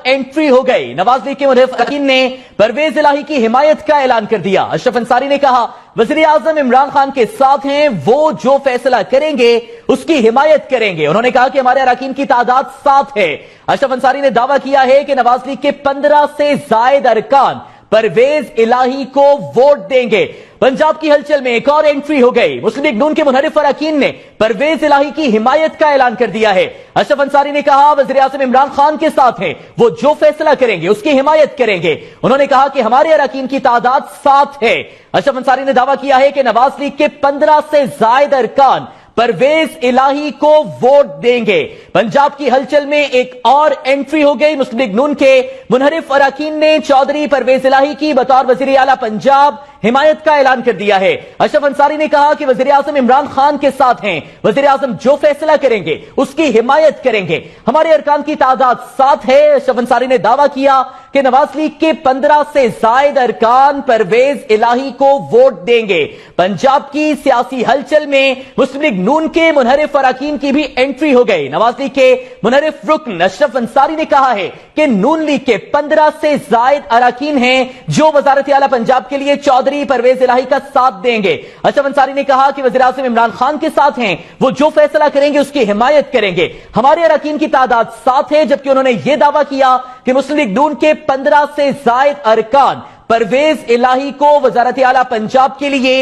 Entry हो गई। Nawaz league के मुनहरिफ अरकान ने परवेज इलाही की हिमायत का ऐलान कर दिया। अशरफ अंसारी ने कहा वज़ीर आज़म इमरान खान के साथ हैं, वो जो फैसला करेंगे उसकी हिमायत करेंगे। उन्होंने कहा कि हमारे अरकान की तादाद 7 है। अशरफ अंसारी ने दावा किया है कि नवाज लीग के 15 से जायद अरकान परवेज इलाही को वोट देंगे। पंजाब की हलचल में एक और एंट्री हो गई। मुस्लिम लीग नून के मुनहरिफ अरकान ने परवेज इलाही की हिमायत का ऐलान कर दिया है। अशरफ अंसारी ने कहा वज़ीर आज़म इमरान खान के साथ हैं, वो जो फैसला करेंगे उसकी हिमायत करेंगे। उन्होंने कहा कि हमारे अरकान की तादाद 7 है। अशरफ अंसारी ने दावा किया है कि नवाज लीग के 15 से जायद अरकान परवेज इलाही को वोट देंगे। पंजाब की हलचल में एक और एंट्री हो गई। मुस्लिम लीग नून के मुनहरिफ अरकान ने चौधरी परवेज इलाही की बतौर वज़ीर आला पंजाब हिमायत का ऐलान कर दिया है। अशरफ अंसारी ने कहा कि वज़ीर आज़म इमरान खान के साथ हैं, वज़ीर आज़म जो फैसला करेंगे उसकी हिमायत करेंगे। हमारे अरकान की तादाद 7 है। अशरफ अंसारी ने दावा किया कि नवाज लीग के 15 से जायद अरकान परवेज इलाही को वोट देंगे। पंजाब की सियासी हलचल में मुस्लिम लीग नून के मुनहरिफ अरकान की भी एंट्री हो गई। नवाज लीग के मुनहरिफ रुकन अशरफ अंसारी ने कहा है कि नून लीग के 15 से जायद अरकान हैं जो वज़ारत आला पंजाब के लिए चौधरी परवेज इलाही का साथ देंगे। अशरफ अंसारी ने कहा कि वज़ीर आज़म इमरान खान के साथ हैं, वो जो फैसला करेंगे उसकी हिमायत करेंगे। हमारे अरकान की तादाद 7 है। जबकि उन्होंने यह दावा किया कि मुस्लिम लीग नून के 15 से जायद अरकान परवेज इलाही को वज़ारत आला पंजाब के लिए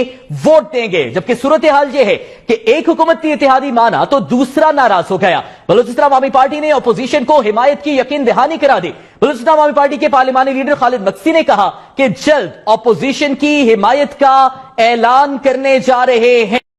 वोट देंगे। जबकि सूरत हाल यह है कि एक हुकूमत की इत्तेहादी माना तो दूसरा नाराज हो गया। बलूचिस्तान अवामी पार्टी ने अपोजिशन को हिमायत की यकीन दहानी करा दी। बलूचिस्तान अवामी पार्टी के पार्लिमानी लीडर खालिद मक्सी ने कहा कि जल्द अपोजिशन की हिमायत का ऐलान करने जा रहे हैं।